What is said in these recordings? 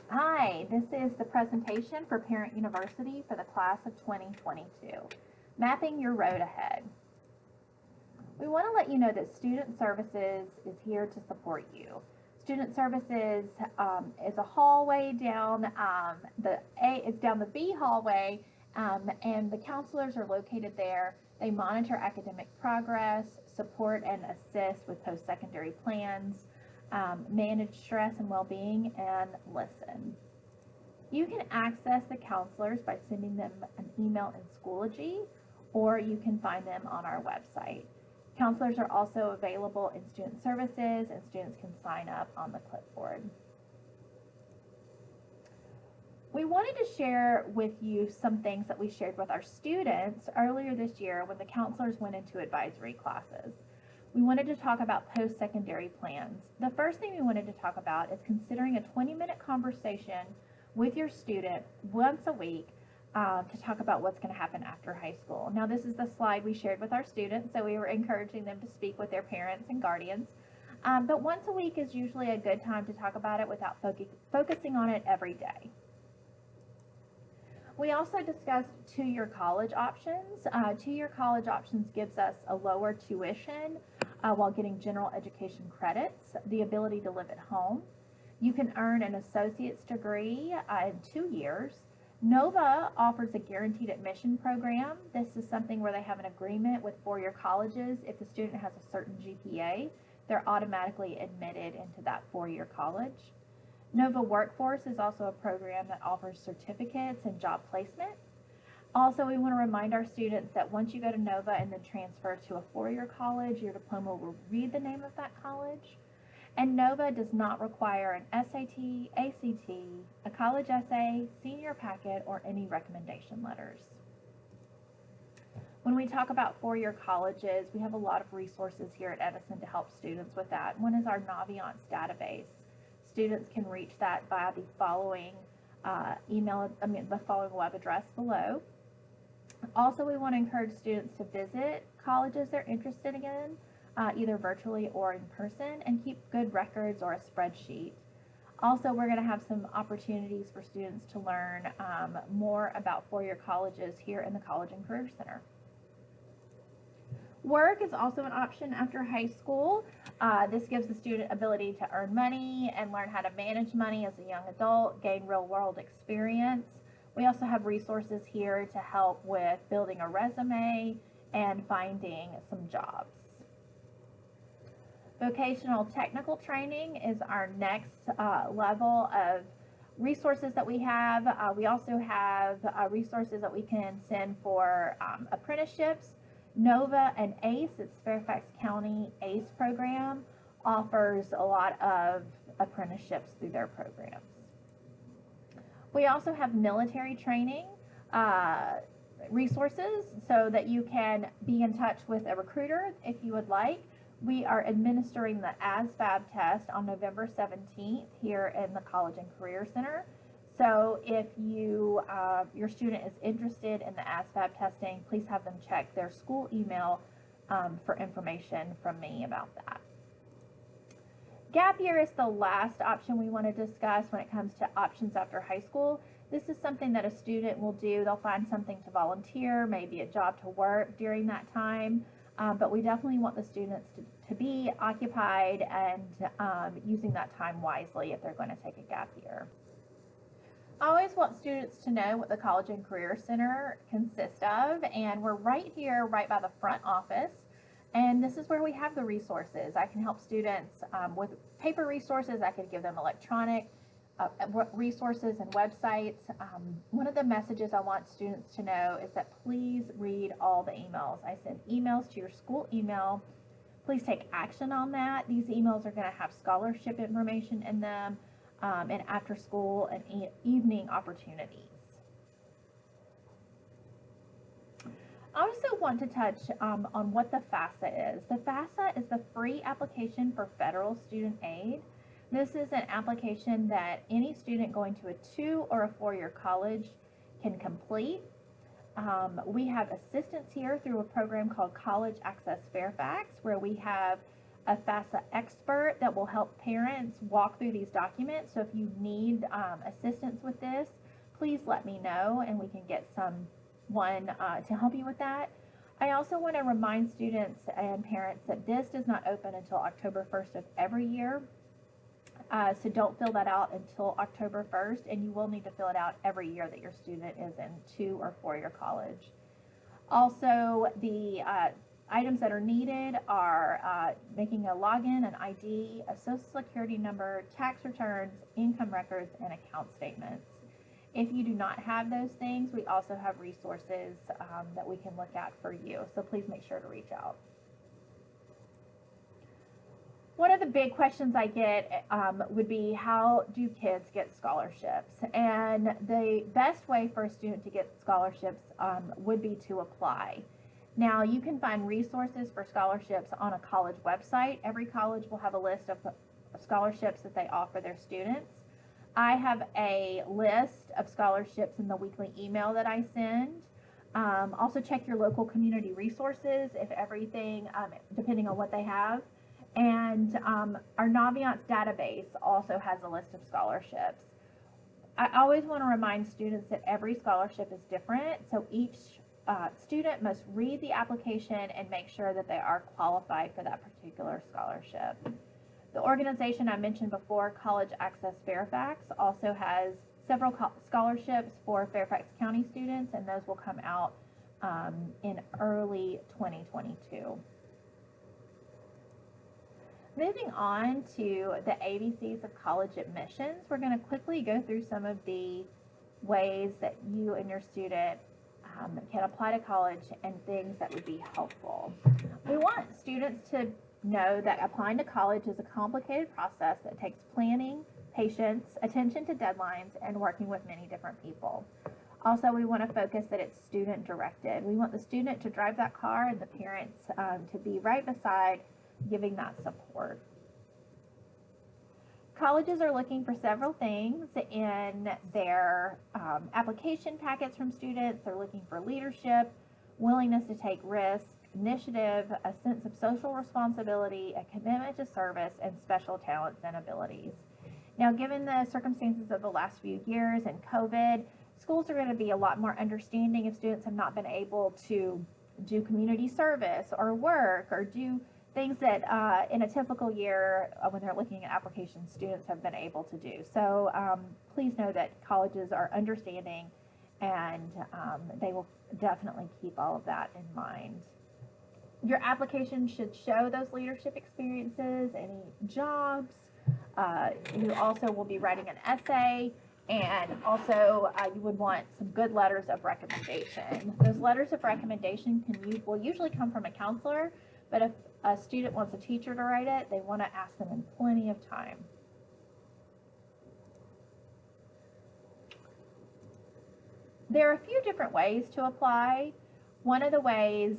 Hi, this is the presentation for Parent University for the class of 2022, Mapping Your Road Ahead. We want to let you know that Student Services is here to support you. Student Services is a hallway down it's down the B hallway, and the counselors are located there. They monitor academic progress, support and assist with post-secondary plans, manage stress and well-being, and listen. You can access the counselors by sending them an email in Schoology, or you can find them on our website. Counselors are also available in Student Services, and students can sign up on the clipboard. We wanted to share with you some things that we shared with our students earlier this year when the counselors went into advisory classes. We wanted to talk about post-secondary plans. The first thing we wanted to talk about is considering a 20-minute conversation with your student once a week to talk about what's going to happen after high school. Now, this is the slide we shared with our students, so we were encouraging them to speak with their parents and guardians. But once a week is usually a good time to talk about it without focusing on it every day. We also discussed two-year college options. Two-year college options gives us a lower tuition while getting general education credits, the ability to live at home. You can earn an associate's degree in 2 years. Nova offers a guaranteed admission program. This is something where they have an agreement with four-year colleges. If the student has a certain GPA, they're automatically admitted into that four-year college. Nova Workforce is also a program that offers certificates and job placement. Also, we want to remind our students that once you go to Nova and then transfer to a four-year college, your diploma will read the name of that college. And Nova does not require an SAT, ACT, a college essay, senior packet, or any recommendation letters. When we talk about four-year colleges, we have a lot of resources here at Edison to help students with that. One is our Naviance database. Students can reach that via the following the following web address below. Also, we want to encourage students to visit colleges they're interested in, either virtually or in person, and keep good records or a spreadsheet. Also, we're going to have some opportunities for students to learn more about four-year colleges here in the College and Career Center. Work is also an option after high school. This gives the student ability to earn money and learn how to manage money as a young adult, gain real-world experience. We also have resources here to help with building a resume and finding some jobs. Vocational technical training is our next level of resources that we have. We also have resources that we can send for apprenticeships. Nova and ACE, it's Fairfax County ACE program, offers a lot of apprenticeships through their programs. We also have military training resources so that you can be in touch with a recruiter if you would like. We are administering the ASVAB test on November 17th here in the College and Career Center. So if you, your student is interested in the ASVAB testing, please have them check their school email for information from me about that. Gap year is the last option we want to discuss when it comes to options after high school. This is something that a student will do. They'll find something to volunteer, maybe a job to work during that time. But we definitely want the students to be occupied and using that time wisely if they're going to take a gap year. I always want students to know what the College and Career Center consists of, and we're right here, right by the front office. And this is where we have the resources. I can help students with paper resources. I could give them electronic resources and websites. One of the messages I want students to know is that please read all the emails. I send emails to your school email. Please take action on that. These emails are going to have scholarship information in them and after school and evening opportunities. I also want to touch on what the FAFSA is. The FAFSA is the free application for federal student aid. This is an application that any student going to a 2- or a 4-year college can complete. We have assistance here through a program called College Access Fairfax, where we have a FAFSA expert that will help parents walk through these documents. So if you need assistance with this, please let me know and we can get someone to help you with that. I also want to remind students and parents that this does not open until October 1st of every year. So don't fill that out until October 1st, and you will need to fill it out every year that your student is in 2 or 4-year college. Also, the items that are needed are making a login, an ID, a social security number, tax returns, income records, and account statements. If you do not have those things, we also have resources that we can look at for you. So please make sure to reach out. One of the big questions I get would be, how do kids get scholarships? And the best way for a student to get scholarships would be to apply. Now, you can find resources for scholarships on a college website. Every college will have a list of scholarships that they offer their students. I have a list of scholarships in the weekly email that I send. Also check your local community resources, if everything, depending on what they have. And our Naviance database also has a list of scholarships. I always want to remind students that every scholarship is different, so each student must read the application and make sure that they are qualified for that particular scholarship. The organization I mentioned before, College Access Fairfax, also has several scholarships for Fairfax County students, and those will come out in early 2022. Moving on to the ABCs of college admissions, we're going to quickly go through some of the ways that you and your student can apply to college and things that would be helpful. We want students to know that applying to college is a complicated process that takes planning, patience, attention to deadlines, and working with many different people. Also, we want to focus that it's student directed. We want the student to drive that car and the parents to be right beside, giving that support. Colleges are looking for several things in their application packets from students. They're looking for leadership, willingness to take risks, initiative, a sense of social responsibility, a commitment to service, and special talents and abilities. Now, given the circumstances of the last few years and COVID, schools are going to be a lot more understanding if students have not been able to do community service or work or do things that in a typical year when they're looking at applications, students have been able to do. So please know that colleges are understanding and they will definitely keep all of that in mind. Your application should show those leadership experiences, any jobs. You also will be writing an essay, and also you would want some good letters of recommendation. Those letters of recommendation will usually come from a counselor, but if a student wants a teacher to write it, they want to ask them in plenty of time. There are a few different ways to apply. One of the ways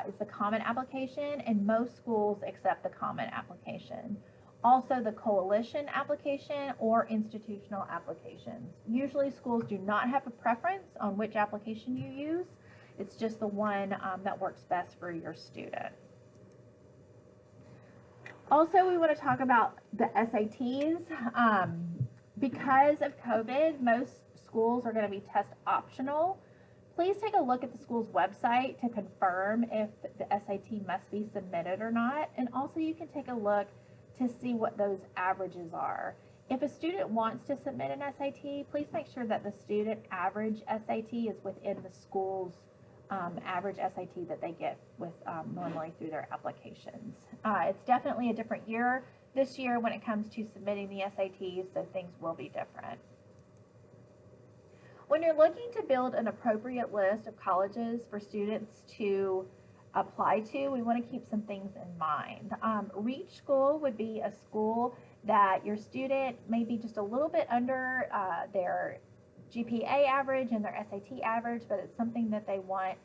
is the common application, and most schools accept the common application. Also the coalition application or institutional applications. Usually schools do not have a preference on which application you use. It's just the one that works best for your student. Also, we want to talk about the SATs. Because of COVID, most schools are going to be test optional. Please take a look at the school's website to confirm if the SAT must be submitted or not. And also you can take a look to see what those averages are. If a student wants to submit an SAT, please make sure that the student average SAT is within the school's average SAT that they get with normally through their applications. It's definitely a different year this year when it comes to submitting the SATs, so things will be different. When you're looking to build an appropriate list of colleges for students to apply to, we want to keep some things in mind. Reach School would be a school that your student may be just a little bit under their GPA average and their SAT average, but it's something that they want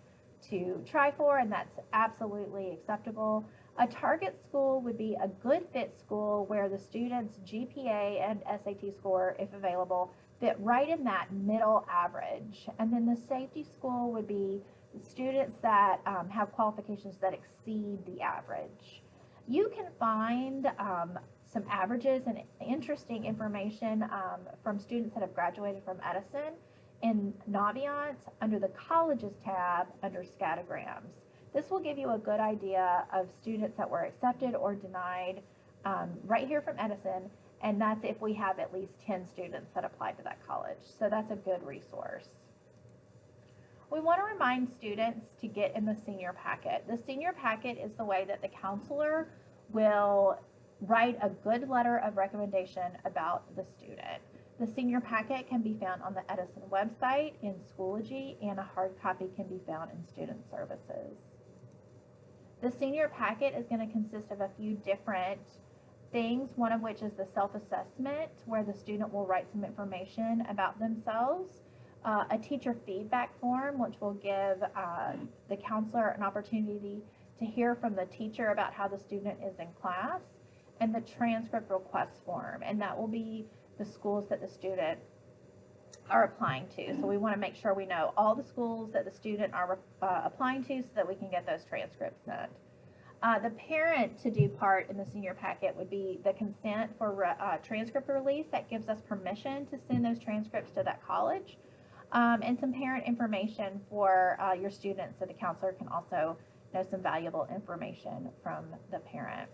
to try for, and that's absolutely acceptable. A target school would be a good fit school where the student's GPA and SAT score, if available, fit right in that middle average. And then the safety school would be students that have qualifications that exceed the average. You can find some averages and interesting information from students that have graduated from Edison in Naviance under the Colleges tab under scattergrams. This will give you a good idea of students that were accepted or denied right here from Edison, and that's if we have at least 10 students that applied to that college. So that's a good resource. We want to remind students to get in the senior packet. The senior packet is the way that the counselor will write a good letter of recommendation about the student. The senior packet can be found on the Edison website in Schoology, and a hard copy can be found in Student Services. The senior packet is going to consist of a few different things, one of which is the self-assessment, where the student will write some information about themselves. A teacher feedback form, which will give the counselor an opportunity to hear from the teacher about how the student is in class, and the transcript request form, and that will be the schools that the student are applying to. So we want to make sure we know all the schools that the student are applying to so that we can get those transcripts sent. The parent to do part in the senior packet would be the consent for transcript release. That gives us permission to send those transcripts to that college. And some parent information for your students, so the counselor can also know some valuable information from the parent.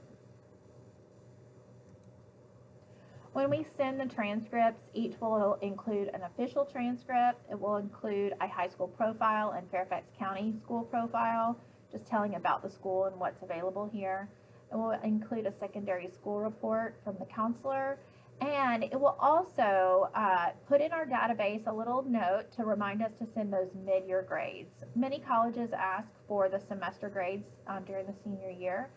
When we send the transcripts, each will include an official transcript. It will include a high school profile and Fairfax County school profile, just telling about the school and what's available here. It will include a secondary school report from the counselor, and it will also put in our database a little note to remind us to send those mid-year grades. Many colleges ask for the semester grades during the senior year.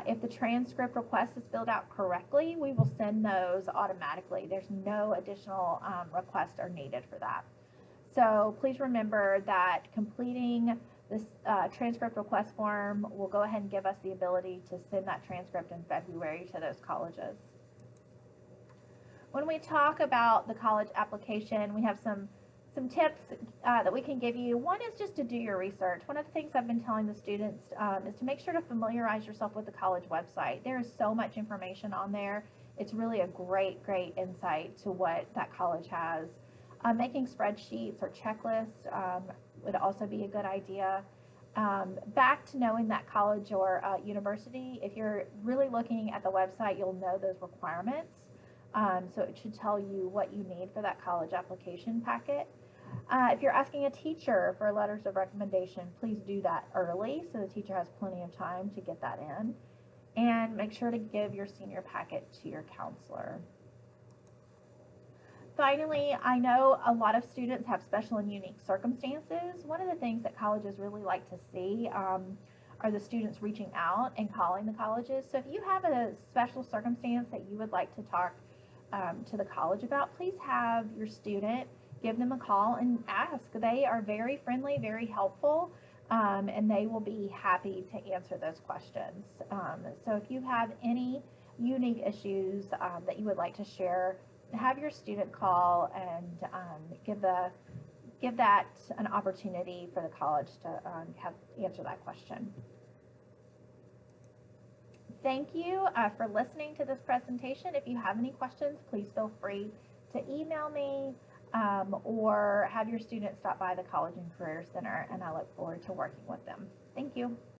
If the transcript request is filled out correctly, we will send those automatically. There's no additional requests are needed for that. So please remember that completing this transcript request form will go ahead and give us the ability to send that transcript in February to those colleges. When we talk about the college application, we have some tips that we can give you. One is just to do your research. One of the things I've been telling the students is to make sure to familiarize yourself with the college website. There is so much information on there. It's really a great insight to what that college has. Making spreadsheets or checklists would also be a good idea. Back to knowing that college or university, if you're really looking at the website, you'll know those requirements. So it should tell you what you need for that college application packet. If you're asking a teacher for letters of recommendation, please do that early so the teacher has plenty of time to get that in. And make sure to give your senior packet to your counselor. Finally, I know a lot of students have special and unique circumstances. One of the things that colleges really like to see are the students reaching out and calling the colleges. So if you have a special circumstance that you would like to talk to the college about, please have your student give them a call and ask. They are very friendly, very helpful, and they will be happy to answer those questions. So if you have any unique issues that you would like to share, have your student call and give that an opportunity for the college to answer that question. Thank you for listening to this presentation. If you have any questions, please feel free to email me or have your students stop by the College and Career Center, and I look forward to working with them. Thank you.